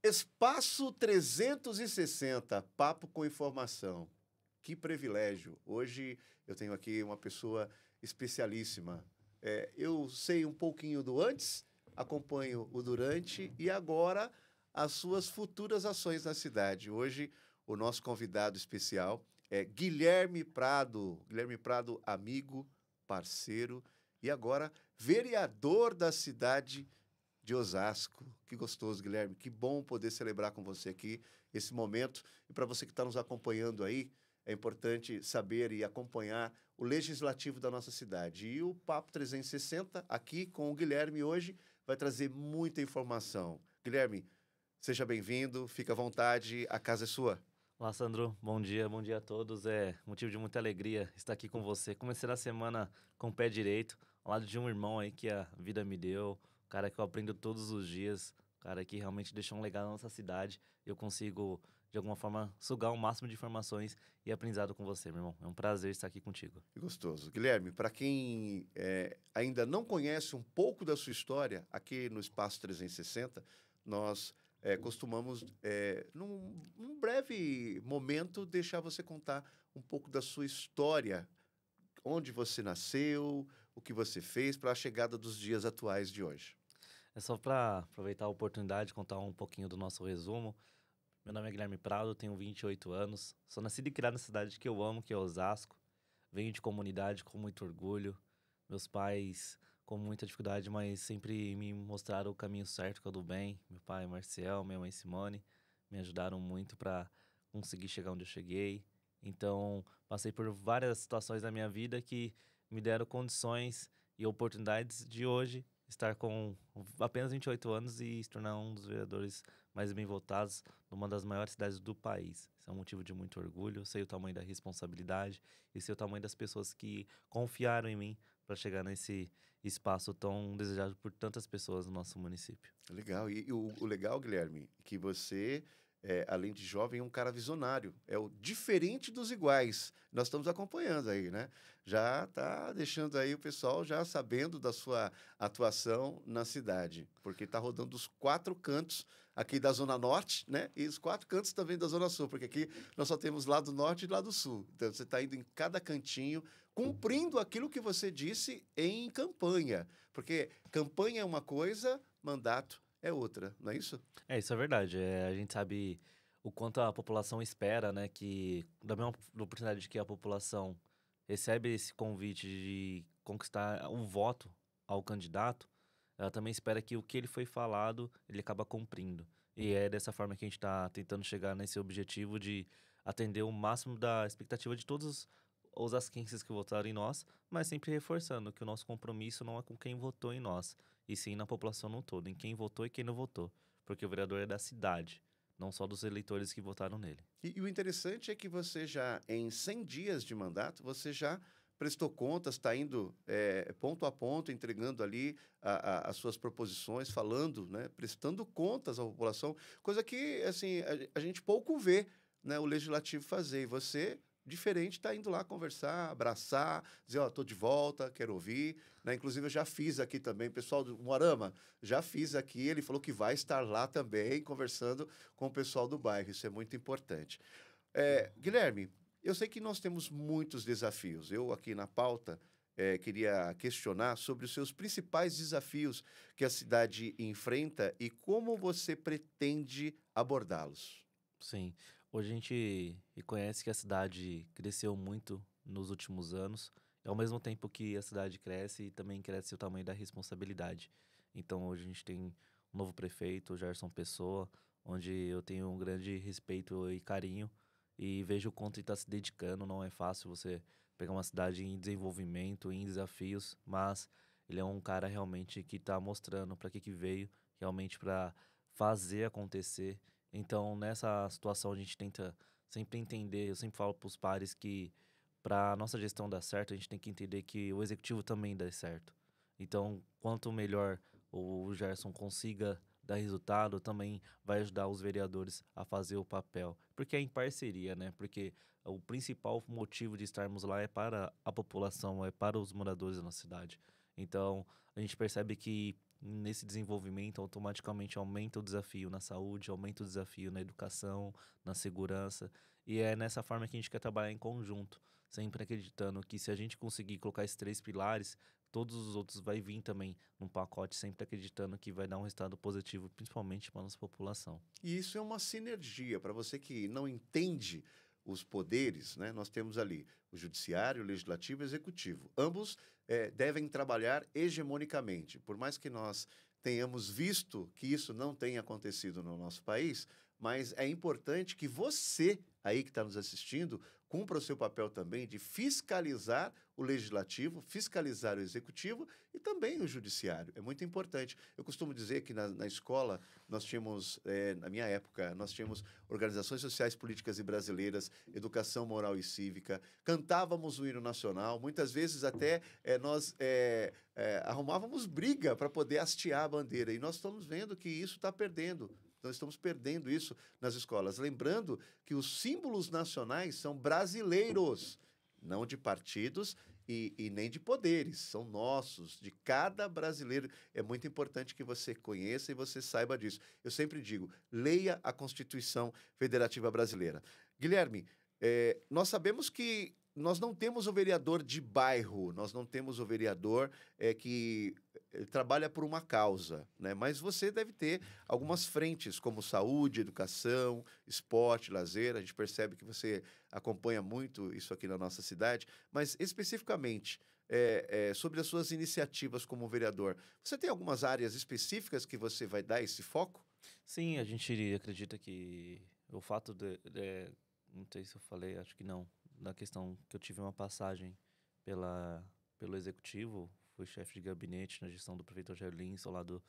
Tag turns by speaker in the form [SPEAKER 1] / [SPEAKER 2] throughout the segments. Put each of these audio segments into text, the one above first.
[SPEAKER 1] Espaço 360, papo com informação. Que privilégio. Hoje eu tenho aqui uma pessoa especialíssima. Eu sei um pouquinho do antes, acompanho o durante e agora as suas futuras ações na cidade. Hoje o nosso convidado especial é Guilherme Prado. Guilherme Prado, amigo, parceiro e agora vereador da cidade de Osasco. Que gostoso, Guilherme. Que bom poder celebrar com você aqui esse momento. E para você que está nos acompanhando aí, é importante saber e acompanhar o legislativo da nossa cidade. E o Papo 360, aqui com o Guilherme hoje, vai trazer muita informação. Guilherme, seja bem-vindo, fica à vontade, a casa é sua.
[SPEAKER 2] Olá, Sandro. Bom dia a todos. É motivo de muita alegria estar aqui com você. Comecei a semana com o pé direito, ao lado de um irmão aí que a vida me deu, um cara que eu aprendo todos os dias, um cara que realmente deixou um legado na nossa cidade. Eu consigo, de alguma forma, sugar o máximo de informações e aprendizado com você, meu irmão. É um prazer estar aqui contigo.
[SPEAKER 1] Que gostoso. Guilherme, para quem ainda não conhece um pouco da sua história, aqui no Espaço 360, nós costumamos, num breve momento, deixar você contar um pouco da sua história, onde você nasceu, o que você fez para a chegada dos dias atuais de hoje.
[SPEAKER 2] É só para aproveitar a oportunidade de contar um pouquinho do nosso resumo. Meu nome é Guilherme Prado, tenho 28 anos, sou nascido e criado na cidade que eu amo, que é Osasco. Venho de comunidade com muito orgulho. Meus pais com muita dificuldade, mas sempre me mostraram o caminho certo, que é o do bem. Meu pai, Marcial, minha mãe, Simone, me ajudaram muito para conseguir chegar onde eu cheguei. Então, passei por várias situações na minha vida que me deram condições e oportunidades de hoje estar com apenas 28 anos e se tornar um dos vereadores mais bem votados numa das maiores cidades do país. Isso é um motivo de muito orgulho. Eu sei o tamanho da responsabilidade e sei o tamanho das pessoas que confiaram em mim para chegar nesse espaço tão desejado por tantas pessoas no nosso município.
[SPEAKER 1] Legal. E o legal, Guilherme, é que você, além de jovem, é um cara visionário. É o diferente dos iguais. Nós estamos acompanhando aí, né? Já está deixando aí o pessoal já sabendo da sua atuação na cidade. Porque está rodando os quatro cantos aqui da Zona Norte, né? E os quatro cantos também da Zona Sul. Porque aqui nós só temos lado norte e lado sul. Então você está indo em cada cantinho, cumprindo aquilo que você disse em campanha. Porque campanha é uma coisa, mandato é outra, não é isso?
[SPEAKER 2] Isso é verdade. A gente sabe o quanto a população espera, né? Que da mesma oportunidade que a população recebe esse convite de conquistar um voto ao candidato, ela também espera que o que ele foi falado, ele acaba cumprindo. E é dessa forma que a gente está tentando chegar nesse objetivo de atender o máximo da expectativa de todos os asquenses que votaram em nós, mas sempre reforçando que o nosso compromisso não é com quem votou em nós, e sim na população no todo, em quem votou e quem não votou. Porque o vereador é da cidade, não só dos eleitores que votaram nele.
[SPEAKER 1] E o interessante é que você já, em 100 dias de mandato, você já prestou contas, está indo ponto a ponto, entregando ali as suas proposições, falando, né, prestando contas à população, coisa que assim, a gente pouco vê, né, o legislativo fazer. E você, diferente, está indo lá conversar, abraçar, dizer, ó, estou de volta, quero ouvir. Né? Inclusive, eu já fiz aqui também, pessoal do Moarama, já fiz aqui, ele falou que vai estar lá também, conversando com o pessoal do bairro. Isso é muito importante. Guilherme, eu sei que nós temos muitos desafios. Eu, aqui na pauta, queria questionar sobre os seus principais desafios que a cidade enfrenta e como você pretende abordá-los.
[SPEAKER 2] Sim, hoje a gente reconhece que a cidade cresceu muito nos últimos anos, e ao mesmo tempo que a cidade cresce, também cresce o tamanho da responsabilidade. Então hoje a gente tem um novo prefeito, o Gerson Pessoa, onde eu tenho um grande respeito e carinho, e vejo o quanto ele está se dedicando. Não é fácil você pegar uma cidade em desenvolvimento, em desafios, mas ele é um cara realmente que está mostrando para que veio, realmente para fazer acontecer. Então, nessa situação, a gente tenta sempre entender. Eu sempre falo para os pares que, para a nossa gestão dar certo, a gente tem que entender que o executivo também dá certo. Então, quanto melhor o Gerson consiga dar resultado, também vai ajudar os vereadores a fazer o papel. Porque é em parceria, né? Porque o principal motivo de estarmos lá é para a população, é para os moradores da nossa cidade. Então, a gente percebe que nesse desenvolvimento, automaticamente aumenta o desafio na saúde, aumenta o desafio na educação, na segurança. E é nessa forma que a gente quer trabalhar em conjunto, sempre acreditando que se a gente conseguir colocar esses 3 pilares, todos os outros vai vir também num pacote, sempre acreditando que vai dar um resultado positivo, principalmente para a nossa população.
[SPEAKER 1] E isso é uma sinergia. Para você que não entende os poderes, né, nós temos ali o judiciário, o legislativo e o executivo. Ambos devem trabalhar hegemonicamente. Por mais que nós tenhamos visto que isso não tenha acontecido no nosso país, mas é importante que você, aí que está nos assistindo, cumpra o seu papel também de fiscalizar o legislativo, fiscalizar o executivo e também o judiciário. É muito importante. Eu costumo dizer que na escola nós tínhamos, na minha época, nós tínhamos organizações sociais, políticas e brasileiras, educação moral e cívica, cantávamos o hino nacional, muitas vezes até nós arrumávamos briga para poder hastear a bandeira. E nós estamos vendo que isso está perdendo. Nós estamos perdendo isso nas escolas. Lembrando que os símbolos nacionais são brasileiros, não de partidos e nem de poderes, são nossos, de cada brasileiro. É muito importante que você conheça e você saiba disso. Eu sempre digo, leia a Constituição Federativa Brasileira. Guilherme, nós sabemos que nós não temos o vereador de bairro, nós não temos o vereador que trabalha por uma causa, né? Mas você deve ter algumas frentes, como saúde, educação, esporte, lazer. A gente percebe que você acompanha muito isso aqui na nossa cidade, mas especificamente sobre as suas iniciativas como vereador, você tem algumas áreas específicas que você vai dar esse foco?
[SPEAKER 2] Sim, a gente acredita que o fato não sei se eu falei, acho que não, na questão que eu tive uma passagem pelo executivo, fui chefe de gabinete na gestão do prefeito Rogério Lins, ao lado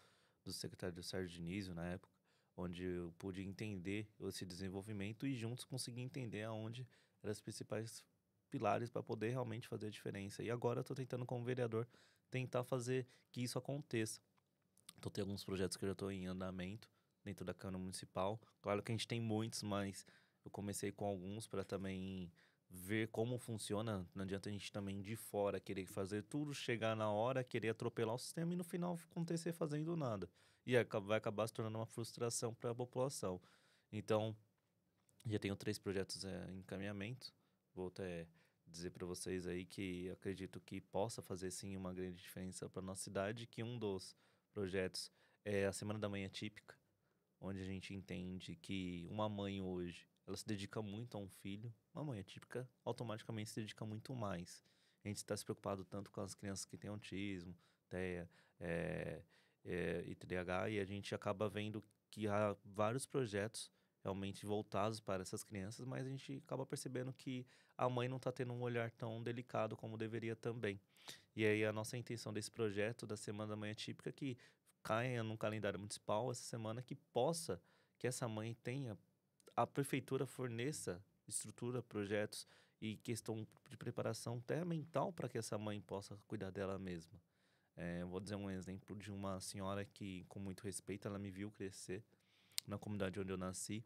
[SPEAKER 2] do secretário Sérgio Dinizo, na época, onde eu pude entender esse desenvolvimento e juntos conseguir entender aonde eram os principais pilares para poder realmente fazer a diferença. E agora eu estou tentando, como vereador, tentar fazer que isso aconteça. Então tem alguns projetos que eu já estou em andamento dentro da Câmara Municipal. Claro que a gente tem muitos, mas eu comecei com alguns para também ver como funciona. Não adianta a gente também de fora querer fazer tudo, chegar na hora, querer atropelar o sistema e no final acontecer fazendo nada. E vai acabar se tornando uma frustração para a população. Então, já tenho 3 projetos em encaminhamento. Vou até dizer para vocês aí que acredito que possa fazer sim uma grande diferença para nossa cidade, que um dos projetos é a Semana da Mãe Atípica, onde a gente entende que uma mãe hoje, ela se dedica muito a um filho, uma mãe atípica automaticamente se dedica muito mais. A gente está se preocupado tanto com as crianças que têm autismo, TEA, e TDAH, e a gente acaba vendo que há vários projetos realmente voltados para essas crianças, mas a gente acaba percebendo que a mãe não está tendo um olhar tão delicado como deveria também. E aí a nossa intenção desse projeto da Semana da Mãe Atípica é que caia no calendário municipal essa semana, que essa mãe tenha, a prefeitura forneça estrutura, projetos e questão de preparação até mental para que essa mãe possa cuidar dela mesma. Eu vou dizer um exemplo de uma senhora que, com muito respeito, ela me viu crescer na comunidade onde eu nasci.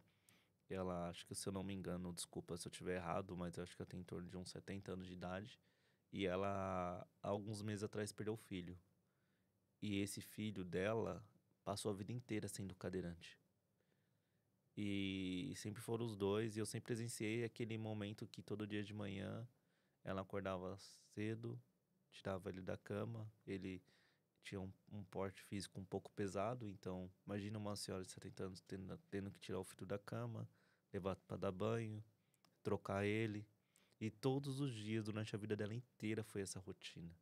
[SPEAKER 2] Ela, acho que se eu não me engano, desculpa se eu estiver errado, mas eu acho que ela tem em torno de uns 70 anos de idade. E ela, há alguns meses atrás, perdeu o filho. E esse filho dela passou a vida inteira sendo cadeirante. E sempre foram os dois, e eu sempre presenciei aquele momento que todo dia de manhã ela acordava cedo, tirava ele da cama, ele tinha um porte físico um pouco pesado, então imagina uma senhora de 70 anos tendo que tirar o filho da cama, levar para dar banho, trocar ele, e todos os dias durante a vida dela inteira foi essa rotina.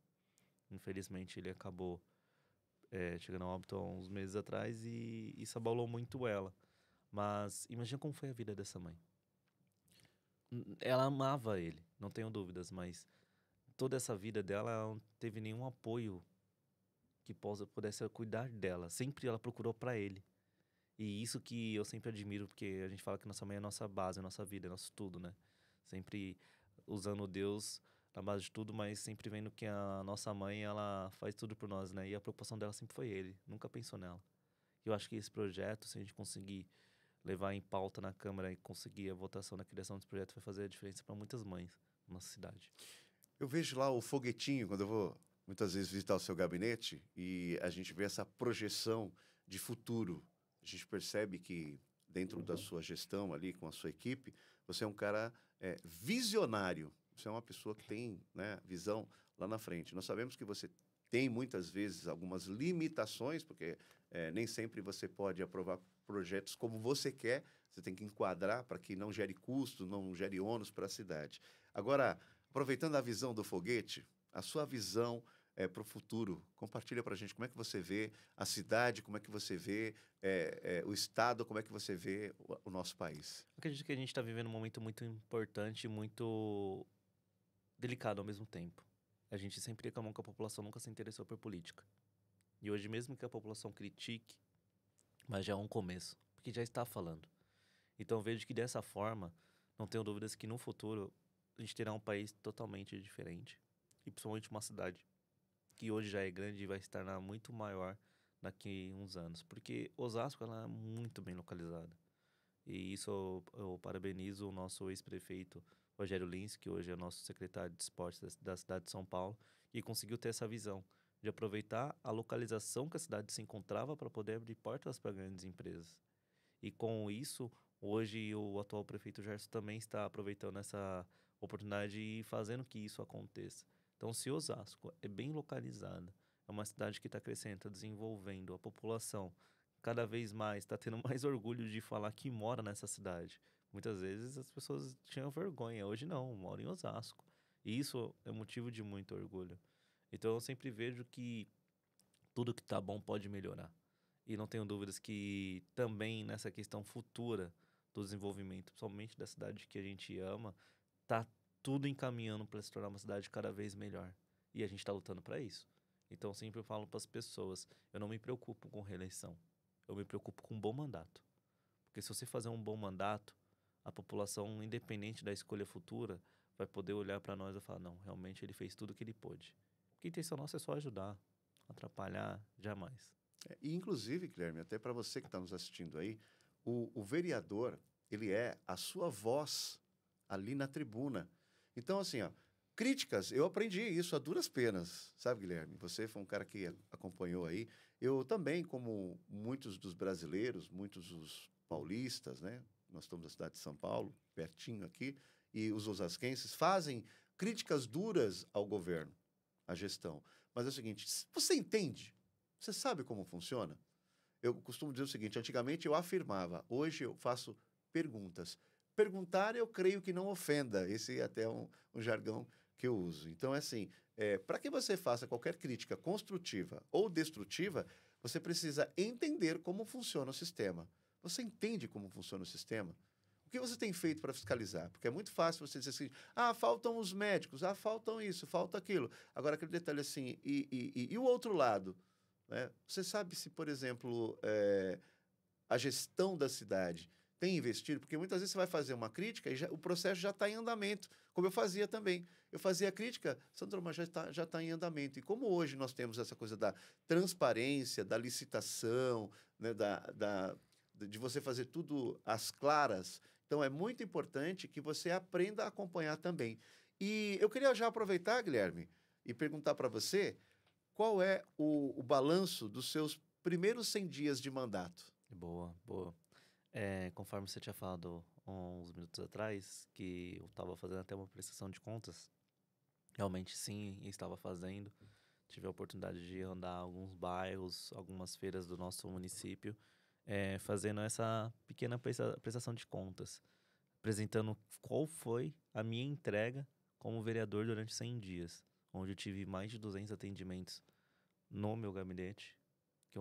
[SPEAKER 2] Infelizmente ele acabou chegando ao óbito há uns meses atrás e isso abalou muito ela. Mas imagina como foi a vida dessa mãe. Ela amava ele, não tenho dúvidas, mas toda essa vida dela, ela não teve nenhum apoio que pudesse cuidar dela. Sempre ela procurou para ele. E isso que eu sempre admiro, porque a gente fala que nossa mãe é nossa base, é nossa vida, é nosso tudo, né? Sempre usando Deus na base de tudo, mas sempre vendo que a nossa mãe, ela faz tudo por nós, né? E a preocupação dela sempre foi ele, nunca pensou nela. Eu acho que esse projeto, se a gente conseguir levar em pauta na Câmara e conseguir a votação na criação desse projeto, vai fazer a diferença para muitas mães na nossa cidade.
[SPEAKER 1] Eu vejo lá o foguetinho, quando eu vou muitas vezes visitar o seu gabinete e a gente vê essa projeção de futuro. A gente percebe que dentro da sua gestão ali com a sua equipe, você é um cara visionário. Você é uma pessoa que tem, né, visão lá na frente. Nós sabemos que você tem muitas vezes algumas limitações, porque nem sempre você pode aprovar projetos como você quer. Você tem que enquadrar para que não gere custo, não gere ônus para a cidade. Agora, aproveitando a visão do foguete, a sua visão para o futuro, compartilha para a gente como é que você vê a cidade, como é que você vê o Estado, como é que você vê o nosso país.
[SPEAKER 2] Acredito que a gente está vivendo um momento muito importante, muito delicado ao mesmo tempo. A gente sempre reclamou que a população nunca se interessou por política. E hoje, mesmo que a população critique, mas já é um começo, porque já está falando. Então, eu vejo que dessa forma, não tenho dúvidas que no futuro a gente terá um país totalmente diferente. E principalmente uma cidade que hoje já é grande e vai se tornar muito maior daqui a uns anos. Porque Osasco ela é muito bem localizada. E isso eu parabenizo o nosso ex-prefeito Rogério Lins, que hoje é nosso secretário de esportes da cidade de São Paulo, e conseguiu ter essa visão de aproveitar a localização que a cidade se encontrava para poder abrir portas para grandes empresas. E com isso, hoje o atual prefeito Gerson também está aproveitando essa oportunidade e fazendo que isso aconteça. Então, se Osasco é bem localizada, é uma cidade que está crescendo, está desenvolvendo, a população cada vez mais está tendo mais orgulho de falar que mora nessa cidade. Muitas vezes as pessoas tinham vergonha, hoje não, moro em Osasco. E isso é motivo de muito orgulho. Então, eu sempre vejo que tudo que está bom pode melhorar. E não tenho dúvidas que também nessa questão futura do desenvolvimento, principalmente da cidade que a gente ama, tá tudo encaminhando para se tornar uma cidade cada vez melhor. E a gente está lutando para isso. Então, eu sempre falo para as pessoas, eu não me preocupo com reeleição. Eu me preocupo com um bom mandato. Porque se você fazer um bom mandato, a população, independente da escolha futura, vai poder olhar para nós e falar, não, realmente ele fez tudo o que ele pôde. Porque a intenção nossa é só ajudar, atrapalhar, jamais.
[SPEAKER 1] E, inclusive, Guilherme, até para você que está nos assistindo aí, o vereador, ele é a sua voz ali na tribuna. Então, assim, ó, críticas, eu aprendi isso a duras penas, sabe, Guilherme? Você foi um cara que acompanhou aí. Eu também, como muitos dos brasileiros, muitos dos paulistas, né? Nós estamos na cidade de São Paulo, pertinho aqui, e os osasquenses fazem críticas duras ao governo, à gestão. Mas é o seguinte, você entende? Você sabe como funciona? Eu costumo dizer o seguinte, antigamente eu afirmava, hoje eu faço perguntas. Perguntar, eu creio que não ofenda. Esse é até um jargão que eu uso. Então, é assim, para que você faça qualquer crítica construtiva ou destrutiva, você precisa entender como funciona o sistema. Você entende como funciona o sistema? O que você tem feito para fiscalizar? Porque é muito fácil você dizer assim, faltam os médicos, faltam isso, falta aquilo. Agora, aquele detalhe assim, e o outro lado? Né? Você sabe se, por exemplo, a gestão da cidade tem investido? Porque muitas vezes você vai fazer uma crítica e o processo já está em andamento, como eu fazia também. Eu fazia a crítica, Sandro, mas já está em andamento. E como hoje nós temos essa coisa da transparência, da licitação, né, de você fazer tudo às claras, então é muito importante que você aprenda a acompanhar também. E eu queria já aproveitar, Guilherme, e perguntar para você qual é o balanço dos seus primeiros 100 dias de mandato.
[SPEAKER 2] Boa, boa. Conforme você tinha falado uns minutos atrás, que eu estava fazendo até uma prestação de contas, realmente sim, estava fazendo. Tive a oportunidade de andar alguns bairros, algumas feiras do nosso município, fazendo essa pequena prestação de contas, apresentando qual foi a minha entrega como vereador durante 100 dias, onde eu tive mais de 200 atendimentos no meu gabinete, que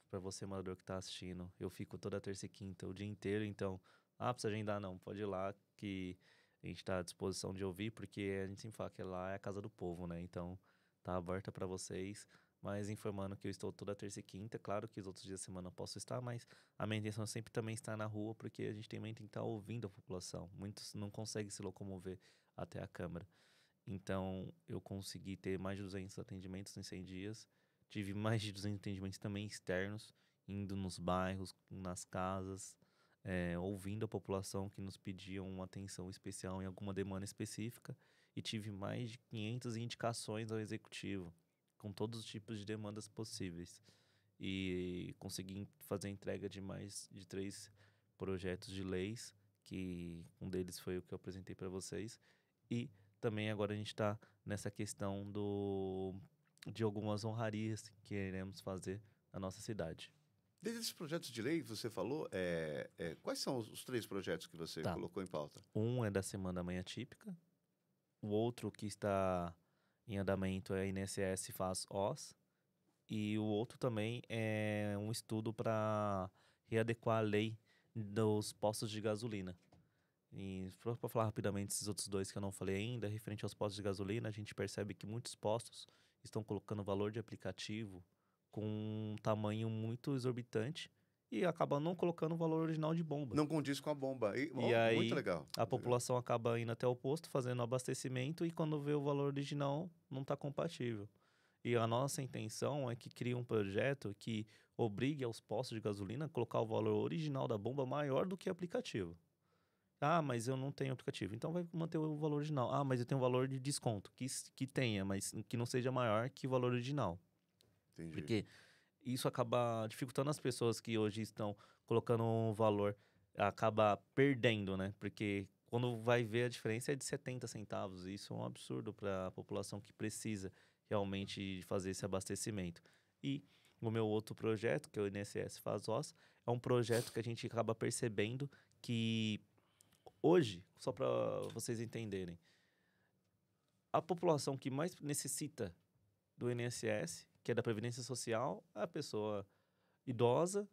[SPEAKER 2] para você, morador que está assistindo, eu fico toda terça e quinta, o dia inteiro, então, precisa agendar? Não, pode ir lá que a gente está à disposição de ouvir, porque a gente sempre fala que lá é a casa do povo, né? Então, tá aberta para vocês, mas informando que eu estou toda terça e quinta, claro que os outros dias da semana eu posso estar, mas a minha intenção é sempre também estar na rua, porque a gente também tem que estar ouvindo a população. Muitos não conseguem se locomover até a Câmara. Então, eu consegui ter mais de 200 atendimentos em 100 dias. Tive mais de 200 atendimentos também externos, indo nos bairros, nas casas, ouvindo a população que nos pedia uma atenção especial em alguma demanda específica. E tive mais de 500 indicações ao executivo. com todos os tipos de demandas possíveis. E consegui fazer a entrega de mais de 3 projetos de leis, que um deles foi o que eu apresentei para vocês. E também agora a gente está nessa questão de algumas honrarias que iremos fazer na nossa cidade.
[SPEAKER 1] Desses projetos de lei que você falou, quais são os 3 projetos que você
[SPEAKER 2] Tá.
[SPEAKER 1] colocou em pauta?
[SPEAKER 2] Um é da Semana da Manhã Típica, o outro que está em andamento é a INSS Faz OS, e o outro também é um estudo para readequar a lei dos postos de gasolina. E para falar rapidamente esses outros dois que eu não falei ainda, referente aos postos de gasolina, a gente percebe que muitos postos estão colocando valor de aplicativo com um tamanho muito exorbitante e acabam não colocando o valor original de bomba.
[SPEAKER 1] Não condiz com a bomba.
[SPEAKER 2] E
[SPEAKER 1] Muito
[SPEAKER 2] aí
[SPEAKER 1] legal.
[SPEAKER 2] a população acaba indo até o posto, fazendo abastecimento, e quando vê o valor original, não está compatível. E a nossa intenção é que crie um projeto que obrigue aos postos de gasolina a colocar o valor original da bomba maior do que o aplicativo. Ah, mas eu não tenho aplicativo. Então vai manter o valor original. Ah, mas eu tenho um valor de desconto. Que tenha, mas que não seja maior que o valor original.
[SPEAKER 1] Entendi.
[SPEAKER 2] Porque isso acaba dificultando as pessoas que hoje estão colocando um valor, acaba perdendo, né? Porque quando vai ver a diferença é de 70 centavos. E isso é um absurdo para a população que precisa realmente fazer esse abastecimento. E o meu outro projeto, que é o INSS Faz OS, é um projeto que a gente acaba percebendo que hoje, só para vocês entenderem, a população que mais necessita do INSS, que é da Previdência Social, é a pessoa idosa,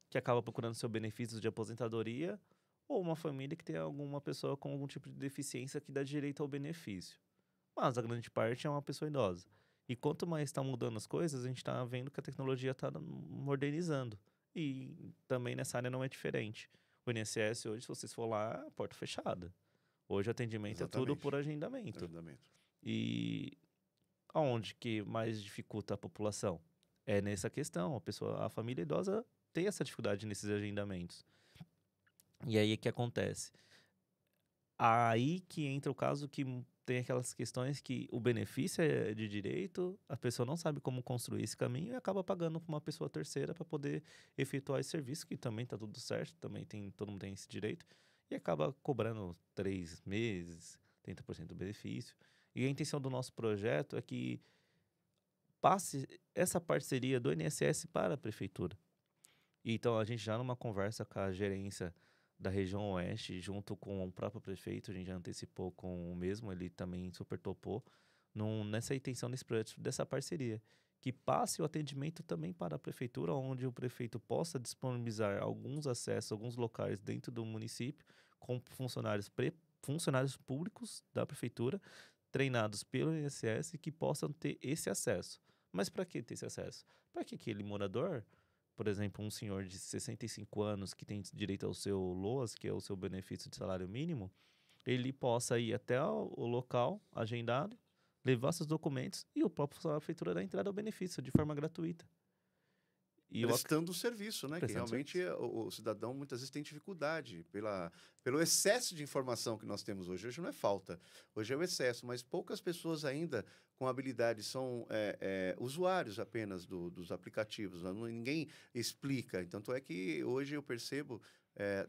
[SPEAKER 2] que acaba procurando seu benefício de aposentadoria, ou uma família que tem alguma pessoa com algum tipo de deficiência que dá direito ao benefício. Mas a grande parte é uma pessoa idosa. E quanto mais está mudando as coisas, a gente está vendo que a tecnologia está modernizando. E também nessa área não é diferente. O INSS hoje, se vocês for lá, porta fechada. Hoje o atendimento é tudo por agendamento. E aonde que mais dificulta a população? É nessa questão. A família idosa tem essa dificuldade nesses agendamentos. E aí o que acontece? Aí que entra o caso que tem aquelas questões que o benefício é de direito, a pessoa não sabe como construir esse caminho e acaba pagando para uma pessoa terceira para poder efetuar esse serviço, que também está tudo certo, também todo mundo tem esse direito, e acaba cobrando 3 meses, 30% do benefício. E a intenção do nosso projeto é que passe essa parceria do INSS para a prefeitura. Então, a gente já numa conversa com a gerência da região oeste, junto com o próprio prefeito, a gente já antecipou com o mesmo, ele também super topou, nessa intenção desse projeto, dessa parceria, que passe o atendimento também para a prefeitura, onde o prefeito possa disponibilizar alguns acessos, alguns locais dentro do município, com funcionários públicos da prefeitura, treinados pelo INSS, que possam ter esse acesso. Mas para que ter esse acesso? Para que aquele morador, por exemplo, um senhor de 65 anos que tem direito ao seu LOAS, que é o seu benefício de salário mínimo, ele possa ir até o local agendado, levar seus documentos e o próprio prefeitura dar entrada ao benefício de forma gratuita.
[SPEAKER 1] Prestando o serviço, né? Que realmente o cidadão muitas vezes tem dificuldade pelo excesso de informação que nós temos hoje. Hoje não é falta, hoje é o excesso, mas poucas pessoas ainda com habilidade são usuários apenas dos aplicativos. Ninguém explica. Então, tanto é que hoje eu percebo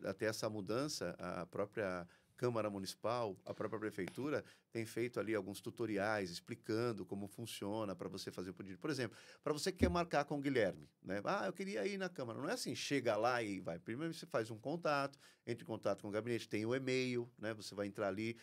[SPEAKER 1] até essa mudança, a própria Câmara Municipal, a própria Prefeitura tem feito ali alguns tutoriais explicando como funciona para você fazer o pedido. Por exemplo, para você que quer marcar com o Guilherme, né? Ah, eu queria ir na Câmara. Não é assim, chega lá e vai. Primeiro você faz um contato, entra em contato com o gabinete, tem o e-mail, né? Você vai entrar ali,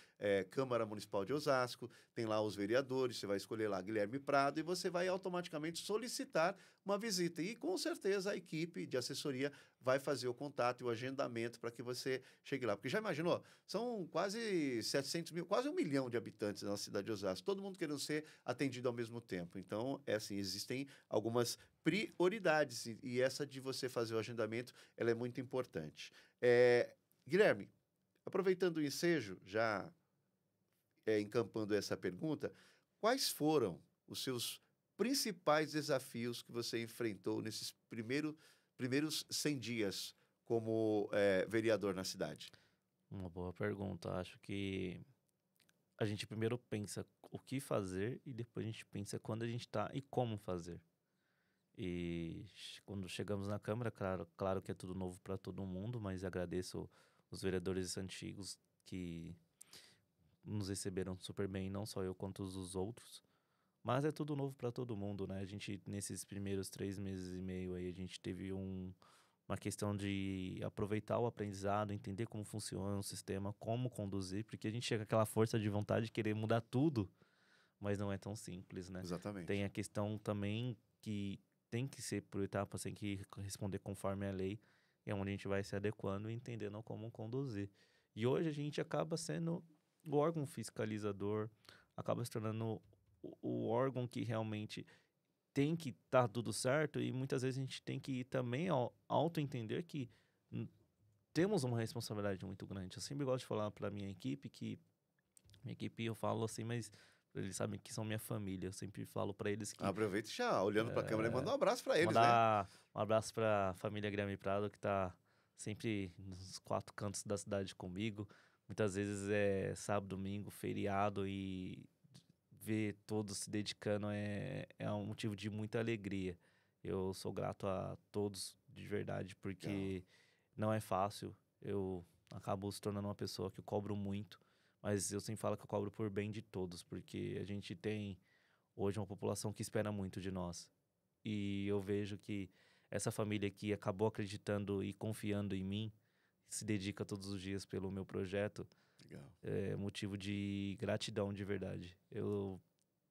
[SPEAKER 1] Câmara Municipal de Osasco, tem lá os vereadores, você vai escolher lá Guilherme Prado e você vai automaticamente solicitar uma visita. E com certeza a equipe de assessoria vai fazer o contato e o agendamento para que você chegue lá. Porque já imaginou? São quase 700 mil, quase 1 milhão de habitantes na cidade de Osasco, todo mundo querendo ser atendido ao mesmo tempo. Então, assim, existem algumas prioridades e essa de você fazer o agendamento, ela é muito importante. Guilherme, aproveitando o ensejo, já encampando essa pergunta, quais foram os seus principais desafios que você enfrentou nesses primeiros 100 dias como vereador na cidade?
[SPEAKER 2] Uma boa pergunta. Acho que A gente primeiro pensa o que fazer e depois a gente pensa quando a gente está e como fazer. E quando chegamos na Câmara, claro que é tudo novo para todo mundo, mas agradeço os vereadores antigos que nos receberam super bem, não só eu quanto os outros. Mas é tudo novo para todo mundo, né? A gente, nesses primeiros 3 meses e meio aí, a gente teve uma questão de aproveitar o aprendizado, entender como funciona o sistema, como conduzir, porque a gente chega com aquela força de vontade de querer mudar tudo, mas não é tão simples, né? Tem
[SPEAKER 1] Exatamente.
[SPEAKER 2] a questão também que tem que ser por etapas, tem que responder conforme a lei, e é onde a gente vai se adequando e entendendo como conduzir. E hoje a gente acaba sendo o órgão fiscalizador, acaba se tornando o órgão que realmente tem que estar tudo certo, e muitas vezes a gente tem que também auto-entender que hum, temos uma responsabilidade muito grande. Eu sempre gosto de falar para minha equipe que minha equipe, eu falo assim, mas eles sabem que são minha família. Eu sempre falo para eles que
[SPEAKER 1] Aproveita e já, olhando para a câmera, e manda um abraço para eles, né?
[SPEAKER 2] mandar um abraço para a família Guilherme Prado, que tá sempre nos 4 cantos da cidade comigo. Muitas vezes é sábado, domingo, feriado, e ver todos se dedicando é um motivo de muita alegria. Eu sou grato a todos de verdade,
[SPEAKER 1] Legal.
[SPEAKER 2] porque não é fácil. Eu acabo se tornando uma pessoa que eu cobro muito, mas eu sempre falo que eu cobro por bem de todos, porque a gente tem hoje uma população que espera muito de nós. E eu vejo que essa família que acabou acreditando e confiando em mim, se dedica todos os dias pelo meu projeto,
[SPEAKER 1] Legal.
[SPEAKER 2] é motivo de gratidão de verdade. Eu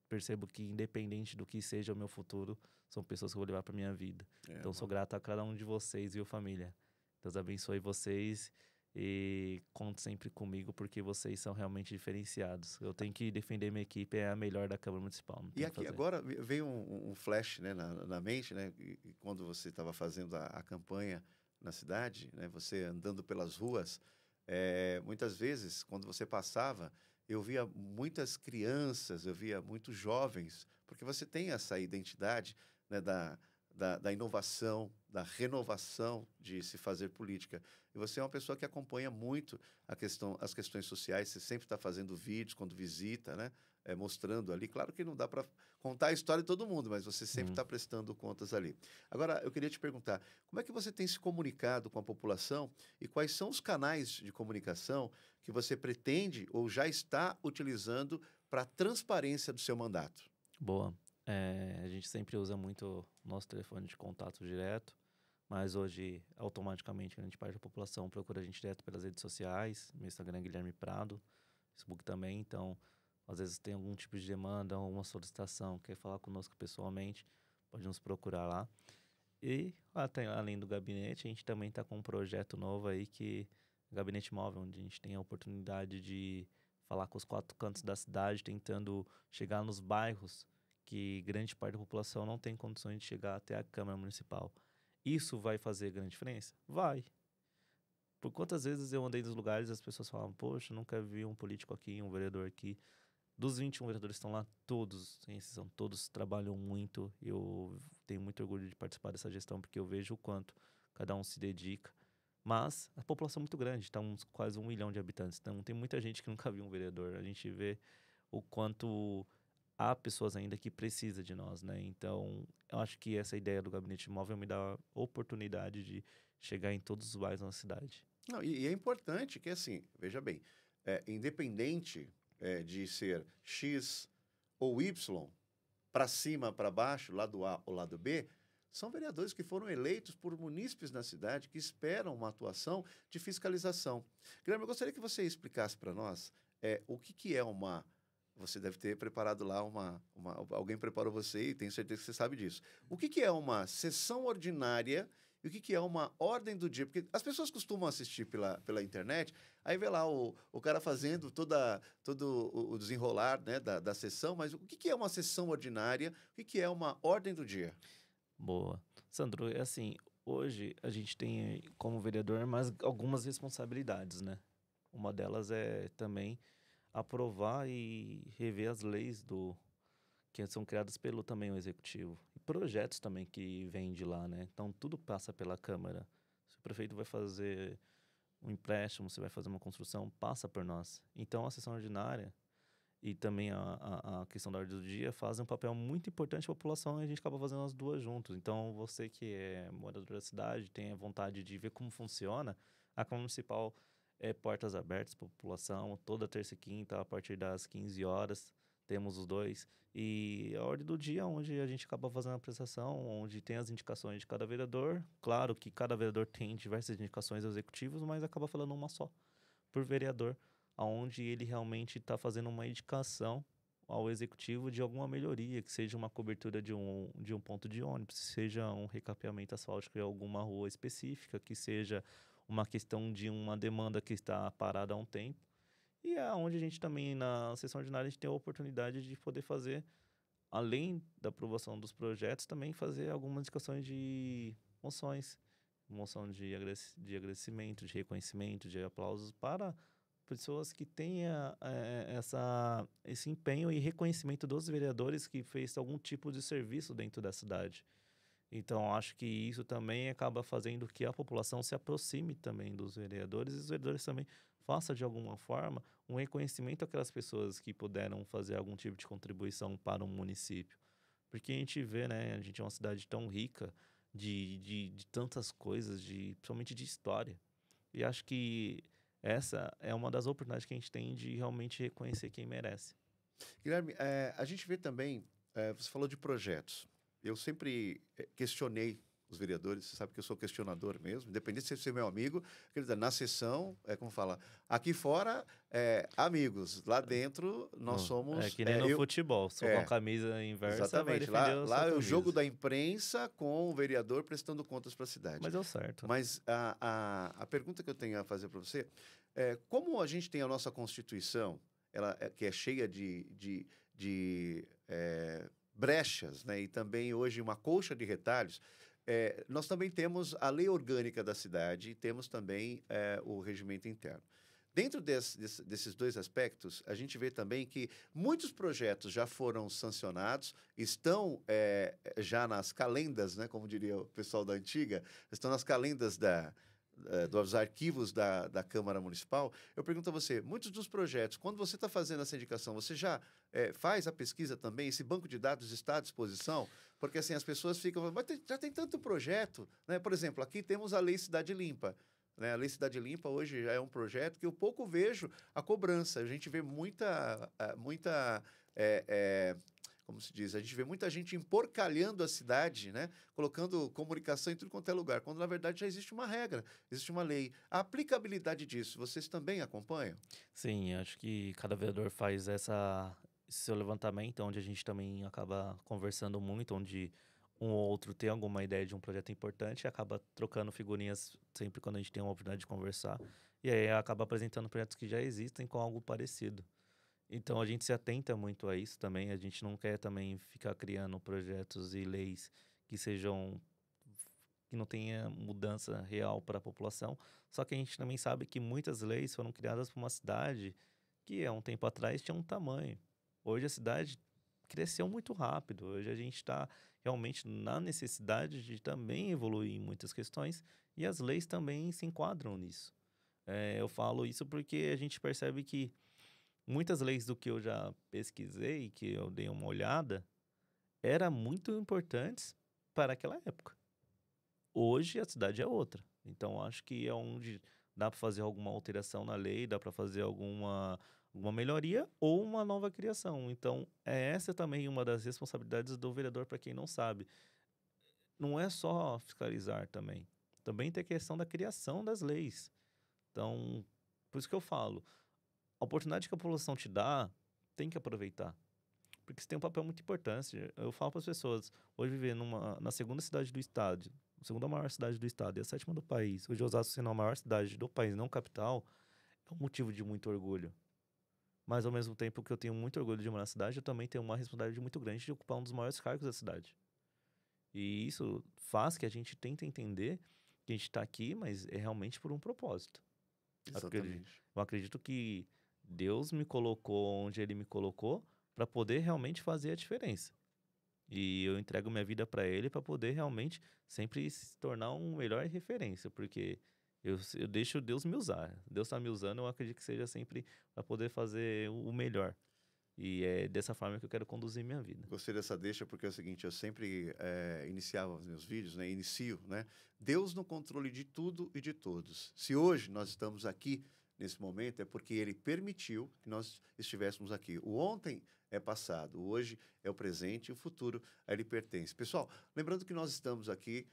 [SPEAKER 2] percebo que, independente do que seja o meu futuro, são pessoas que eu vou levar para minha vida.
[SPEAKER 1] É,
[SPEAKER 2] Então, sou
[SPEAKER 1] mano.
[SPEAKER 2] grato a cada um de vocês, viu, família? Deus abençoe vocês e conte sempre comigo, porque vocês são realmente diferenciados. Eu tenho que defender minha equipe, é a melhor da Câmara Municipal, não
[SPEAKER 1] E
[SPEAKER 2] tem o que
[SPEAKER 1] aqui
[SPEAKER 2] fazer.
[SPEAKER 1] agora veio um flash, né, na mente, né? E quando você estava fazendo a campanha na cidade, né? Você andando pelas ruas, muitas vezes, quando você passava, eu via muitas crianças, eu via muitos jovens, porque você tem essa identidade, né, da inovação, da renovação de se fazer política. E você é uma pessoa que acompanha muito as questões sociais, você sempre está fazendo vídeos quando visita, né? Mostrando ali. Claro que não dá para contar a história de todo mundo, mas você sempre
[SPEAKER 2] Hum,
[SPEAKER 1] está prestando contas ali. Agora, eu queria te perguntar, como é que você tem se comunicado com a população e quais são os canais de comunicação que você pretende ou já está utilizando para a transparência do seu mandato?
[SPEAKER 2] boa. A gente sempre usa muito o nosso telefone de contato direto, mas hoje, automaticamente, grande parte da população procura a gente direto pelas redes sociais. Meu Instagram é Guilherme Prado, Facebook também. Então, às vezes tem algum tipo de demanda, alguma solicitação, quer falar conosco pessoalmente, pode nos procurar lá. E, até, além do gabinete, a gente também está com um projeto novo aí, que é o Gabinete Móvel, onde a gente tem a oportunidade de falar com os 4 cantos da cidade, tentando chegar nos bairros que grande parte da população não tem condições de chegar até a Câmara Municipal. Isso vai fazer grande diferença? Vai. Por quantas vezes eu andei nos lugares e as pessoas falam, poxa, nunca vi um político aqui, um vereador aqui. Dos 21 vereadores que estão lá, todos, sem exceção, todos trabalham muito. Eu tenho muito orgulho de participar dessa gestão, porque eu vejo o quanto cada um se dedica. Mas a população é muito grande, está uns quase 1 milhão de habitantes. Então tem muita gente que nunca viu um vereador. A gente vê o quanto há pessoas ainda que precisam de nós, né? Então, eu acho que essa ideia do gabinete móvel me dá a oportunidade de chegar em todos os bairros da cidade.
[SPEAKER 1] Não, e é importante que, assim, veja bem, independente de ser X ou Y, para cima, para baixo, lado A ou lado B, são vereadores que foram eleitos por munícipes na cidade que esperam uma atuação de fiscalização. Guilherme, eu gostaria que você explicasse para nós o que é uma. Você deve ter preparado lá alguém preparou você e tenho certeza que você sabe disso. O que é uma sessão ordinária e o que é uma ordem do dia? Porque as pessoas costumam assistir pela internet, aí vê lá o cara fazendo todo o desenrolar, né, da sessão, mas o que é uma sessão ordinária? O que é uma ordem do dia?
[SPEAKER 2] Boa. Sandro, é assim, hoje a gente tem como vereador mais algumas responsabilidades, né? Uma delas é também aprovar e rever as leis que são criadas pelo também o executivo. E projetos também que vêm de lá, né? Então tudo passa pela Câmara. Se o prefeito vai fazer um empréstimo, se vai fazer uma construção, passa por nós. Então a sessão ordinária e também a questão da ordem do dia fazem um papel muito importante para a população e a gente acaba fazendo as duas juntos. Então, você que é morador da cidade, tem a vontade de ver como funciona, a Câmara Municipal é portas abertas para a população, toda terça e quinta, a partir das 15 horas, temos os dois. E a ordem do dia, onde a gente acaba fazendo a prestação, onde tem as indicações de cada vereador. Claro que cada vereador tem diversas indicações executivas, mas acaba falando uma só por vereador, aonde ele realmente está fazendo uma indicação ao executivo de alguma melhoria, que seja uma cobertura de um ponto de ônibus, seja um recapeamento asfáltico em alguma rua específica, que seja uma questão de uma demanda que está parada há um tempo. E é onde a gente também, na sessão ordinária, a gente tem a oportunidade de poder fazer, além da aprovação dos projetos, também fazer algumas indicações de moções, moção de agradecimento, de reconhecimento, de aplausos para pessoas que tenham esse empenho e reconhecimento dos vereadores que fez algum tipo de serviço dentro da cidade. Então, acho que isso também acaba fazendo que a população se aproxime também dos vereadores e os vereadores também façam, de alguma forma, um reconhecimento àquelas pessoas que puderam fazer algum tipo de contribuição para o município. Porque a gente vê, né, a gente é uma cidade tão rica de tantas coisas, principalmente de história. E acho que essa é uma das oportunidades que a gente tem de realmente reconhecer quem merece.
[SPEAKER 1] Guilherme, a gente vê também, você falou de projetos. Eu sempre questionei os vereadores, você sabe que eu sou questionador mesmo, independente de você ser meu amigo, quer dizer, na sessão, como fala, aqui fora, amigos, lá dentro nós
[SPEAKER 2] É
[SPEAKER 1] somos...
[SPEAKER 2] que nem no futebol, se for com a camisa inversa, vai
[SPEAKER 1] Exatamente,
[SPEAKER 2] defender a sua
[SPEAKER 1] lá é o jogo
[SPEAKER 2] camisa.
[SPEAKER 1] da imprensa com o vereador prestando contas para a cidade.
[SPEAKER 2] Mas deu certo.
[SPEAKER 1] Mas a pergunta que eu tenho a fazer para você é como a gente tem a nossa Constituição, que é cheia de brechas, né? E também hoje uma colcha de retalhos, nós também temos a lei orgânica da cidade e temos também o regimento interno. Dentro desses dois aspectos, a gente vê também que muitos projetos já foram sancionados, estão já nas calendas, né, como diria o pessoal da antiga, estão nas calendas dos arquivos da Câmara Municipal. Eu pergunto a você, muitos dos projetos, quando você está fazendo essa indicação, você já faz a pesquisa também? Esse banco de dados está à disposição? Porque assim, as pessoas ficam, mas já tem tanto projeto, né? Por exemplo, aqui temos a Lei Cidade Limpa. Né? A Lei Cidade Limpa hoje já é um projeto que eu pouco vejo a cobrança. A gente vê como se diz, a gente vê muita gente emporcalhando a cidade, né? Colocando comunicação em tudo quanto é lugar, quando na verdade já existe uma regra, existe uma lei. A aplicabilidade disso, vocês também acompanham?
[SPEAKER 2] Sim, acho que cada vereador faz esse seu levantamento, onde a gente também acaba conversando muito, onde um ou outro tem alguma ideia de um projeto importante e acaba trocando figurinhas sempre quando a gente tem uma oportunidade de conversar. E aí acaba apresentando projetos que já existem com algo parecido. Então a gente se atenta muito a isso também. A gente não quer também ficar criando projetos e leis que que não tenha mudança real para a população. Só que a gente também sabe que muitas leis foram criadas por uma cidade que há um tempo atrás tinha um tamanho. Hoje a cidade cresceu muito rápido. Hoje a gente está realmente na necessidade de também evoluir em muitas questões e as leis também se enquadram nisso. Eu falo isso porque a gente percebe que muitas leis do que eu já pesquisei, que eu dei uma olhada, eram muito importantes para aquela época. Hoje a cidade é outra. Então acho que é onde dá para fazer alguma alteração na lei, dá para fazer alguma melhoria ou uma nova criação. Então essa também uma das responsabilidades do vereador, para quem não sabe. Não é só fiscalizar também. Também tem a questão da criação das leis. Então, por isso que eu falo, a oportunidade que a população te dá, tem que aproveitar. Porque você tem um papel muito importante. Eu falo para as pessoas, hoje viver na segunda cidade do estado, a segunda maior cidade do estado e a sétima do país, hoje Osasco sendo a maior cidade do país, não capital, é um motivo de muito orgulho. Mas ao mesmo tempo que eu tenho muito orgulho de morar na cidade, eu também tenho uma responsabilidade muito grande de ocupar um dos maiores cargos da cidade. E isso faz que a gente tente entender que a gente está aqui, mas é realmente por um propósito.
[SPEAKER 1] Exatamente.
[SPEAKER 2] Eu acredito que Deus me colocou onde Ele me colocou para poder realmente fazer a diferença. E eu entrego minha vida para Ele para poder realmente sempre se tornar um melhor referência, porque eu deixo Deus me usar. Deus está me usando, eu acredito que seja sempre para poder fazer o melhor. E é dessa forma que eu quero conduzir minha vida.
[SPEAKER 1] Gostei dessa deixa porque é o seguinte, eu sempre iniciava os meus vídeos, né? Inicio, né? Deus no controle de tudo e de todos. Se hoje nós estamos aqui nesse momento é porque Ele permitiu que nós estivéssemos aqui. O ontem é passado, o hoje é o presente e o futuro a Ele pertence. Pessoal, lembrando que nós estamos aqui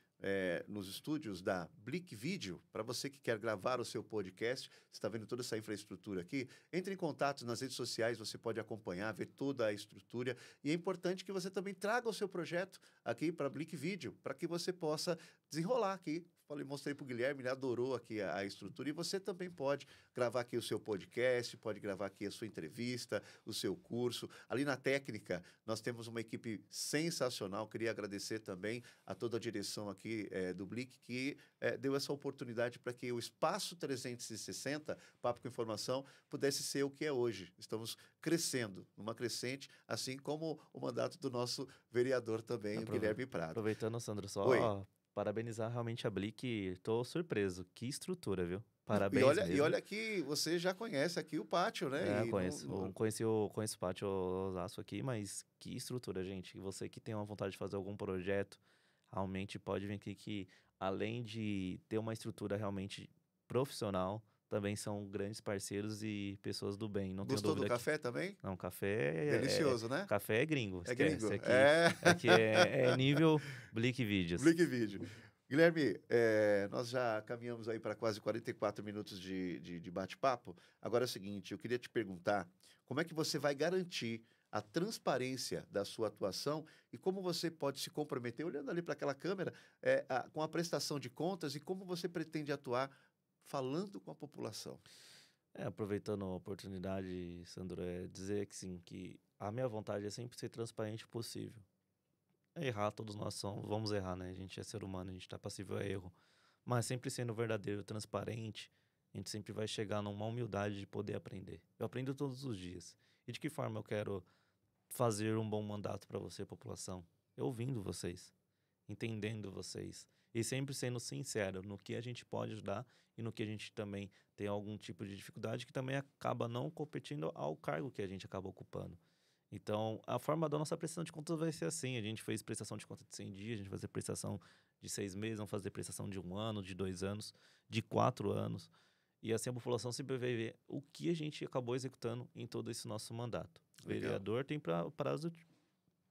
[SPEAKER 1] nos estúdios da Blick Video, para você que quer gravar o seu podcast, você está vendo toda essa infraestrutura aqui, entre em contato nas redes sociais, você pode acompanhar, ver toda a estrutura, e é importante que você também traga o seu projeto aqui para a Blick Video, para que você possa desenrolar aqui. Mostrei para o Guilherme, ele adorou aqui a estrutura, e você também pode gravar aqui o seu podcast, pode gravar aqui a sua entrevista, o seu curso. Ali na técnica, nós temos uma equipe sensacional, queria agradecer também a toda a direção aqui do Blick, que deu essa oportunidade para que o Espaço 360, Papo com Informação, pudesse ser o que é hoje. Estamos crescendo, numa crescente, assim como o mandato do nosso vereador também, o Guilherme Prado.
[SPEAKER 2] Aproveitando, Sandro, só parabenizar realmente a Blick. Tô surpreso. Que estrutura, viu? Parabéns mesmo.
[SPEAKER 1] E olha que você já conhece aqui o pátio, né?
[SPEAKER 2] Conheço. Conheço o pátio Osasco aqui, mas que estrutura, gente. Você que tem uma vontade de fazer algum projeto, realmente pode vir aqui que, além de ter uma estrutura realmente profissional, também são grandes parceiros e pessoas do bem. Não
[SPEAKER 1] Gostou
[SPEAKER 2] tenho dúvida
[SPEAKER 1] do café também?
[SPEAKER 2] Não, café
[SPEAKER 1] delicioso, né?
[SPEAKER 2] Café é gringo.
[SPEAKER 1] É gringo.
[SPEAKER 2] Aqui é nível Blick Videos.
[SPEAKER 1] Blick Video. Guilherme, nós já caminhamos aí para quase 44 minutos de bate-papo. Agora é o seguinte, eu queria te perguntar, como é que você vai garantir a transparência da sua atuação e como você pode se comprometer, olhando ali para aquela câmera, com a prestação de contas e como você pretende atuar falando com a população?
[SPEAKER 2] Aproveitando a oportunidade, Sandro, dizer que sim, que a minha vontade é sempre ser transparente possível. Errar, todos nós vamos errar, né? A gente é ser humano, a gente está passível a erro. Mas sempre sendo verdadeiro, transparente, a gente sempre vai chegar numa humildade de poder aprender. Eu aprendo todos os dias. E de que forma eu quero fazer um bom mandato para você, população? Eu ouvindo vocês, entendendo vocês. E sempre sendo sincero no que a gente pode ajudar e no que a gente também tem algum tipo de dificuldade que também acaba não competindo ao cargo que a gente acaba ocupando. Então, a forma da nossa prestação de contas vai ser assim. A gente fez prestação de conta de 100 dias, a gente vai fazer prestação de 6 meses, vamos fazer prestação de 1 ano, de 2 anos, de 4 anos. E assim a população sempre vai ver o que a gente acabou executando em todo esse nosso mandato. O vereador tem prazo de...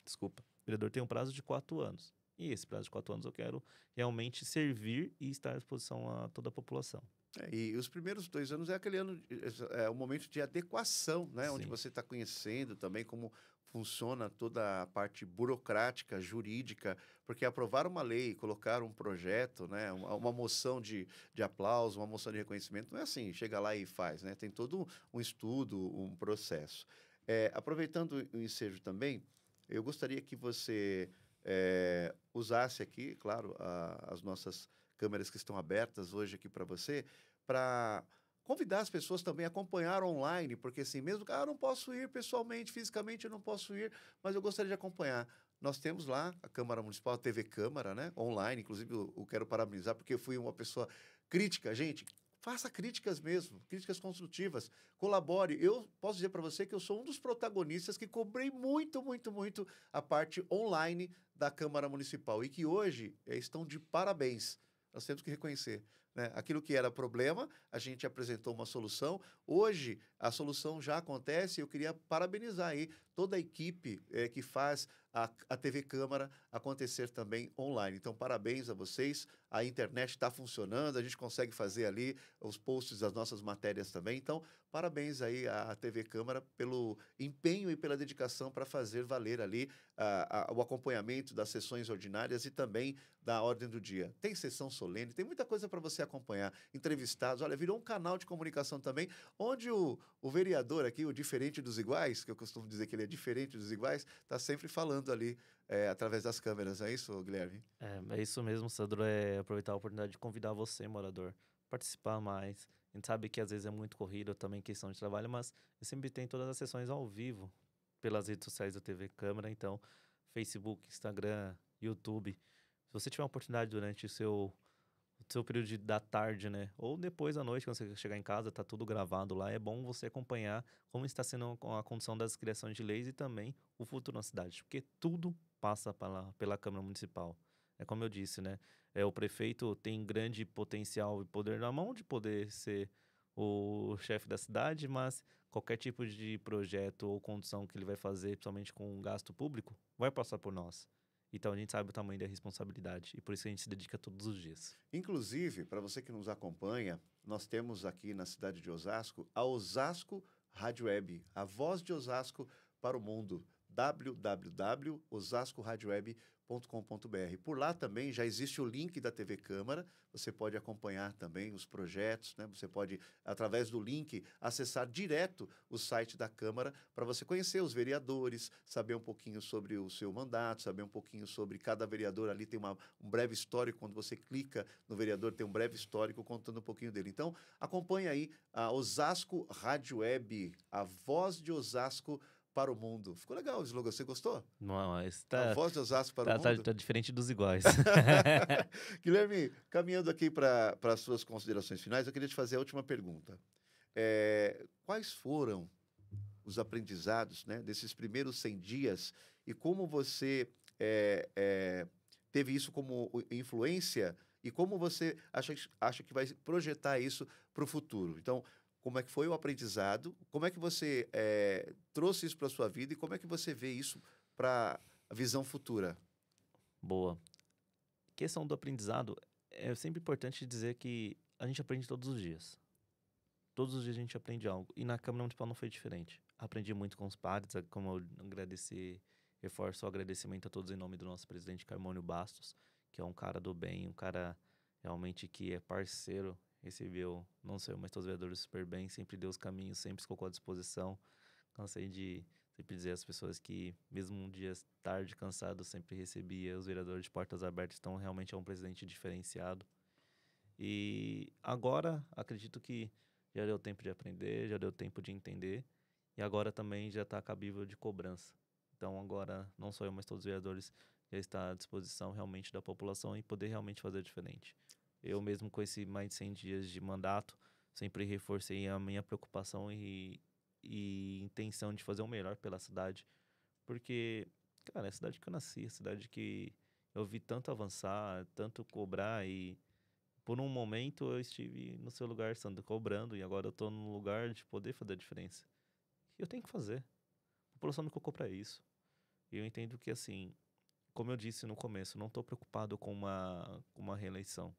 [SPEAKER 2] Desculpa. O vereador tem um prazo de 4 anos. E esse prazo de 4 anos eu quero realmente servir e estar à disposição a toda a população.
[SPEAKER 1] E os primeiros 2 anos é aquele ano, o momento de adequação, né? Sim. Onde você está conhecendo também como funciona toda a parte burocrática, jurídica, porque aprovar uma lei, colocar um projeto, né? Uma moção de aplauso, uma moção de reconhecimento, não é assim, chega lá e faz, né? Tem todo um estudo, um processo. Aproveitando o ensejo também, eu gostaria que você usasse aqui, claro, as nossas câmeras que estão abertas hoje aqui para você, para convidar as pessoas também a acompanhar online, porque assim, mesmo que eu não posso ir pessoalmente, fisicamente eu não posso ir, mas eu gostaria de acompanhar. Nós temos lá a Câmara Municipal, a TV Câmara, né, online, inclusive eu quero parabenizar, porque eu fui uma pessoa crítica, gente, faça críticas mesmo, críticas construtivas, colabore. Eu posso dizer para você que eu sou um dos protagonistas que cobrei muito, muito, muito a parte online da Câmara Municipal e que hoje estão de parabéns. Nós temos que reconhecer, né? Aquilo que era problema, a gente apresentou uma solução. Hoje, a solução já acontece e eu queria parabenizar aí toda a equipe que faz a TV Câmara acontecer também online. Então, parabéns a vocês. A internet está funcionando, a gente consegue fazer ali os posts das nossas matérias também. Então, parabéns aí à TV Câmara pelo empenho e pela dedicação para fazer valer ali o acompanhamento das sessões ordinárias e também da ordem do dia. Tem sessão solene, tem muita coisa para você acompanhar. Entrevistados, olha, virou um canal de comunicação também, onde o vereador aqui, o diferente dos iguais, que eu costumo dizer que ele é diferente dos iguais, está sempre falando ali através das câmeras. É isso, Guilherme?
[SPEAKER 2] É isso mesmo, Sandro. Aproveitar a oportunidade de convidar você, morador, participar mais. A gente sabe que às vezes é muito corrido, também questão de trabalho, mas eu sempre tenho todas as sessões ao vivo pelas redes sociais da TV Câmara, então Facebook, Instagram, YouTube. Se você tiver uma oportunidade durante o seu período da tarde, né? Ou depois à noite, quando você chegar em casa, tá tudo gravado lá. É bom você acompanhar como está sendo a condução das criações de leis e também o futuro na cidade, porque tudo passa pela Câmara Municipal. É como eu disse, né? O prefeito tem grande potencial e poder na mão de poder ser o chefe da cidade, mas qualquer tipo de projeto ou condução que ele vai fazer, principalmente com gasto público, vai passar por nós. Então a gente sabe o tamanho da responsabilidade e por isso a gente se dedica todos os dias.
[SPEAKER 1] Inclusive, para você que nos acompanha, nós temos aqui na cidade de Osasco a Osasco Rádio Web, a voz de Osasco para o mundo. www.osascoradioweb.com.br. Por lá também já existe o link da TV Câmara, você pode acompanhar também os projetos, né? Você pode, através do link, acessar direto o site da Câmara para você conhecer os vereadores, saber um pouquinho sobre o seu mandato, saber um pouquinho sobre cada vereador. Ali tem um breve histórico, quando você clica no vereador, tem um breve histórico contando um pouquinho dele. Então, acompanhe aí a Osasco Rádio Web, a voz de Osasco para o mundo. Ficou legal o slogan, você gostou?
[SPEAKER 2] Não, mas
[SPEAKER 1] A voz de Osasco para o
[SPEAKER 2] tá,
[SPEAKER 1] mundo?
[SPEAKER 2] tá diferente dos iguais.
[SPEAKER 1] Guilherme, caminhando aqui para as suas considerações finais, eu queria te fazer a última pergunta. Quais foram os aprendizados, né, desses primeiros 100 dias e como você teve isso como influência e como você acha que vai projetar isso para o futuro? Então, como é que foi o aprendizado? Como é que você trouxe isso para a sua vida e como é que você vê isso para a visão futura?
[SPEAKER 2] Boa. Questão do aprendizado, é sempre importante dizer que a gente aprende todos os dias. Todos os dias a gente aprende algo. E na Câmara Municipal não foi diferente. Aprendi muito com os pares, como eu reforço o agradecimento a todos em nome do nosso presidente Carmônio Bastos, que é um cara do bem, um cara realmente que é parceiro, recebeu, não sei, mas todos os vereadores super bem, sempre deu os caminhos, sempre se colocou à disposição. Cansei de sempre dizer às pessoas que, mesmo um dia tarde, cansado, sempre recebia os vereadores de portas abertas, então realmente é um presidente diferenciado. E agora, acredito que já deu tempo de aprender, já deu tempo de entender, e agora também já está cabível de cobrança. Então agora, não só eu, mas todos os vereadores já está à disposição realmente da população e poder realmente fazer diferente. Eu mesmo com esse mais de 100 dias de mandato, sempre reforcei a minha preocupação e intenção de fazer o melhor pela cidade, porque, cara, é a cidade que eu nasci, a cidade que eu vi tanto avançar, tanto cobrar e por um momento eu estive no seu lugar sendo cobrando e agora eu tô no lugar de poder fazer a diferença. E eu tenho que fazer. A população me colocou para isso. E eu entendo que, assim, como eu disse no começo, não estou preocupado com uma reeleição.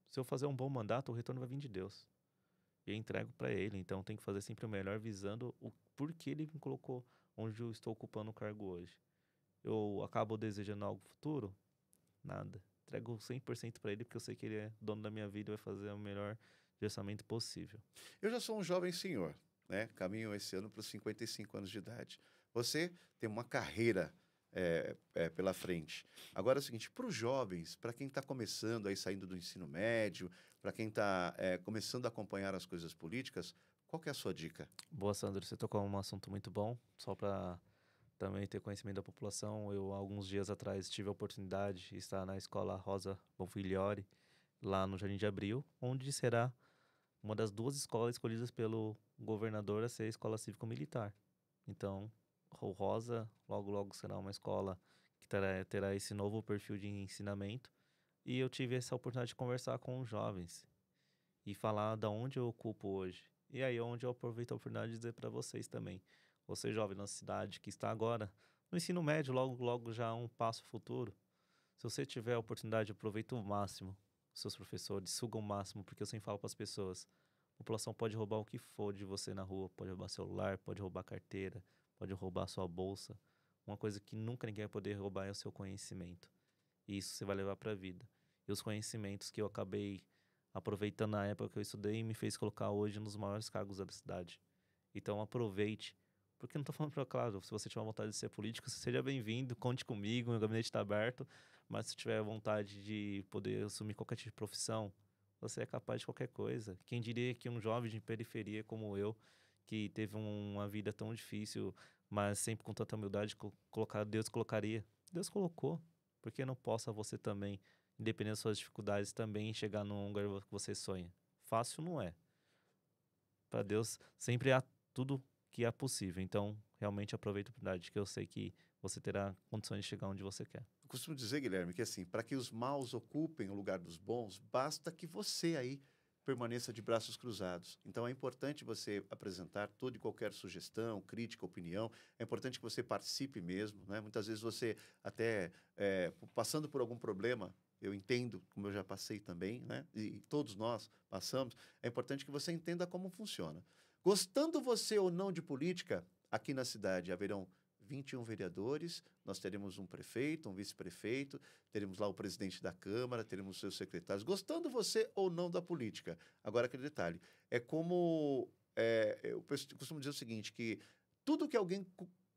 [SPEAKER 2] Se eu fazer um bom mandato, o retorno vai vir de Deus. E eu entrego para Ele. Então, eu tenho que fazer sempre o melhor visando o porquê Ele me colocou onde eu estou ocupando o cargo hoje. Eu acabo desejando algo futuro? Nada. Entrego 100% para Ele porque eu sei que Ele é dono da minha vida e vai fazer o melhor gestamento possível.
[SPEAKER 1] Eu já sou um jovem senhor, né? Caminho esse ano para os 55 anos de idade. Você tem uma carreira pela frente. Agora é o seguinte, para os jovens, para quem está começando aí, saindo do ensino médio, para quem está começando a acompanhar as coisas políticas, qual que é a sua dica?
[SPEAKER 2] Boa, Sandro. Você tocou um assunto muito bom. Só para também ter conhecimento da população, eu, alguns dias atrás, tive a oportunidade de estar na escola Rosa Bonfigliori, lá no Jardim de Abril, onde será uma das duas escolas escolhidas pelo governador a ser a escola cívico-militar. Então, o Rosa logo logo será uma escola que terá esse novo perfil de ensinamento. E eu tive essa oportunidade de conversar com os jovens e falar da onde eu ocupo hoje. E aí onde eu aproveito a oportunidade de dizer para vocês também, você jovem na cidade que está agora no ensino médio, logo logo já um passo futuro. Se você tiver a oportunidade, aproveita o máximo. Seus professores, sugam o máximo, porque eu sempre falo para as pessoas, a população pode roubar o que for de você na rua, pode roubar celular, pode roubar carteira, pode roubar sua bolsa. Uma coisa que nunca ninguém vai poder roubar é o seu conhecimento. E isso você vai levar para a vida. E os conhecimentos que eu acabei aproveitando na época que eu estudei me fez colocar hoje nos maiores cargos da cidade. Então aproveite. Porque não estou falando para, claro, se você tiver vontade de ser político, seja bem-vindo, conte comigo, meu gabinete está aberto. Mas se tiver vontade de poder assumir qualquer tipo de profissão, você é capaz de qualquer coisa. Quem diria que um jovem de periferia como eu, que teve uma vida tão difícil, mas sempre com tanta humildade, Deus colocaria. Deus colocou. Por que não possa você também? independente das suas dificuldades, também chegar num lugar que você sonha. Fácil não é. Para Deus sempre há tudo que é possível. Então, realmente aproveita a oportunidade, que eu sei que você terá condições de chegar onde você quer.
[SPEAKER 1] Eu costumo dizer, Guilherme, que assim, para que os maus ocupem o lugar dos bons, basta que você aí permaneça de braços cruzados. Então é importante você apresentar toda e qualquer sugestão, crítica, opinião. É importante que você participe mesmo, né? Muitas vezes você até passando por algum problema, eu entendo, como eu já passei também, né? E todos nós passamos. É importante que você entenda como funciona. Gostando você ou não de política, aqui na cidade haverão 21 vereadores, nós teremos um prefeito, um vice-prefeito, teremos lá o presidente da Câmara, teremos seus secretários, gostando você ou não da política. Agora, aquele detalhe, é como, eu costumo dizer o seguinte, que tudo que alguém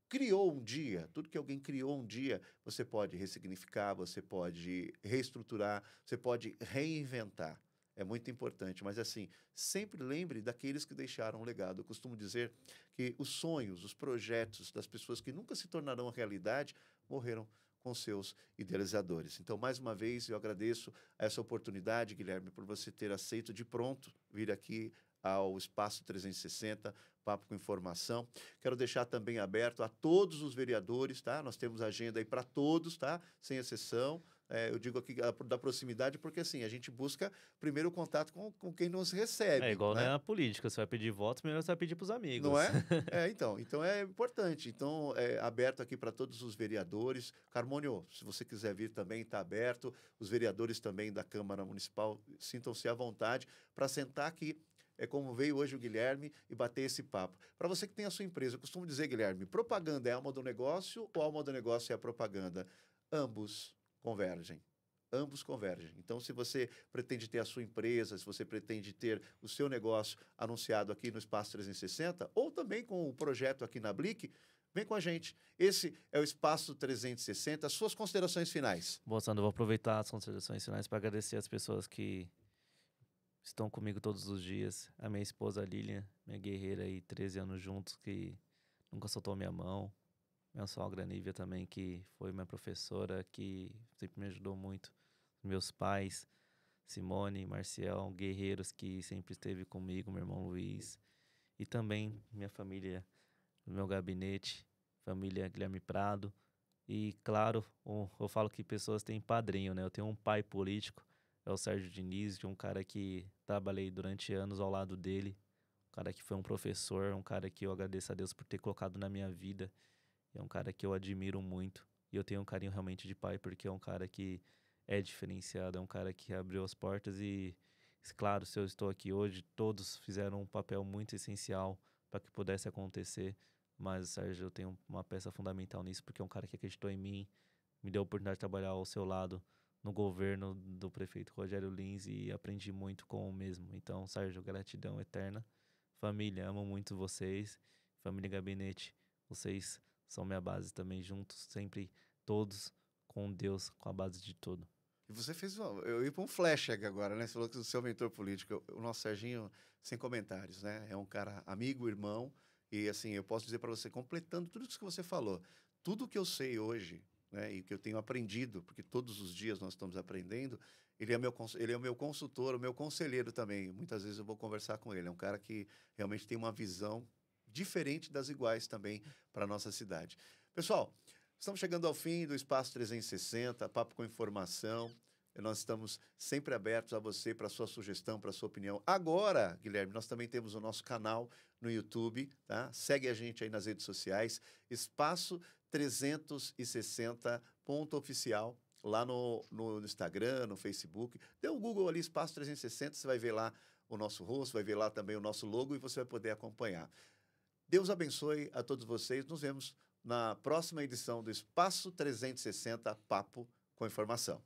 [SPEAKER 1] criou um dia, tudo que alguém criou um dia, você pode ressignificar, você pode reestruturar, você pode reinventar. É muito importante, mas assim, sempre lembre daqueles que deixaram um legado. Eu costumo dizer que os sonhos, os projetos das pessoas que nunca se tornarão realidade morreram com seus idealizadores. Então, mais uma vez, eu agradeço essa oportunidade, Guilherme, por você ter aceito de pronto vir aqui ao Espaço 360, Papo com Informação. Quero deixar também aberto a todos os vereadores, tá? Nós temos agenda aí para todos, tá? Sem exceção. Eu digo aqui da proximidade porque, assim, a gente busca primeiro o contato com quem nos
[SPEAKER 2] É
[SPEAKER 1] recebe,
[SPEAKER 2] igual
[SPEAKER 1] né?
[SPEAKER 2] na política, você vai pedir votos, primeiro você vai pedir para os
[SPEAKER 1] Não
[SPEAKER 2] amigos.
[SPEAKER 1] é? Então é importante. Então, é aberto aqui para todos os vereadores. Carmônio, se você quiser vir também, está aberto. Os vereadores também da Câmara Municipal, sintam-se à vontade para sentar aqui. É como veio hoje o Guilherme e bater esse papo. Para você que tem a sua empresa, eu costumo dizer, Guilherme, propaganda é a alma do negócio ou a alma do negócio é a propaganda? Ambos convergem. Ambos convergem. Então, se você pretende ter a sua empresa, se você pretende ter o seu negócio anunciado aqui no Espaço 360, ou também com o projeto aqui na Blick, vem com a gente. Esse é o Espaço 360. As suas considerações finais.
[SPEAKER 2] Bom, Sandro, eu vou aproveitar as considerações finais para agradecer as pessoas que estão comigo todos os dias. A minha esposa Lilian, minha guerreira aí, 13 anos juntos, que nunca soltou minha mão. Minha sogra Nívia também, que foi minha professora, que sempre me ajudou muito. Meus pais, Simone, Marcial, guerreiros que sempre esteve comigo, meu irmão Luiz. E também minha família, meu gabinete, família Guilherme Prado. E, claro, eu falo que pessoas têm padrinho, né? Eu tenho um pai político, é o Sérgio Diniz, que é um cara que trabalhei durante anos ao lado dele. Um cara que foi um professor, um cara que eu agradeço a Deus por ter colocado na minha vida. É um cara que eu admiro muito. E eu tenho um carinho realmente de pai, porque é um cara que é diferenciado, é um cara que abriu as portas e, claro, se eu estou aqui hoje, todos fizeram um papel muito essencial para que pudesse acontecer. Mas, Sérgio, eu tenho uma peça fundamental nisso, porque é um cara que acreditou em mim, me deu a oportunidade de trabalhar ao seu lado no governo do prefeito Rogério Lins e aprendi muito com o mesmo. Então, Sérgio, gratidão eterna. Família, amo muito vocês. Família Gabinete, vocês são minha base também, juntos, sempre todos com Deus, com a base de tudo.
[SPEAKER 1] E você fez. Eu ia para um flash aqui agora, né? Você falou que o seu mentor político, o nosso Serginho, sem comentários, né? É um cara amigo, irmão. E assim, eu posso dizer para você, completando tudo isso que você falou, tudo que eu sei hoje, né? E que eu tenho aprendido, porque todos os dias nós estamos aprendendo, ele é o meu consultor, o meu conselheiro também. Muitas vezes eu vou conversar com ele. É um cara que realmente tem uma visão diferente das iguais também para a nossa cidade. Pessoal, estamos chegando ao fim do Espaço 360, Papo com Informação. Nós estamos sempre abertos a você para a sua sugestão, para a sua opinião. Agora, Guilherme, nós também temos o nosso canal no YouTube, tá? Segue a gente aí nas redes sociais, Espaço 360 oficial, lá no Instagram, no Facebook. Dê um Google ali, Espaço 360, você vai ver lá o nosso rosto, vai ver lá também o nosso logo e você vai poder acompanhar. Deus abençoe a todos vocês. Nos vemos na próxima edição do Espaço 360 Papo com Informação.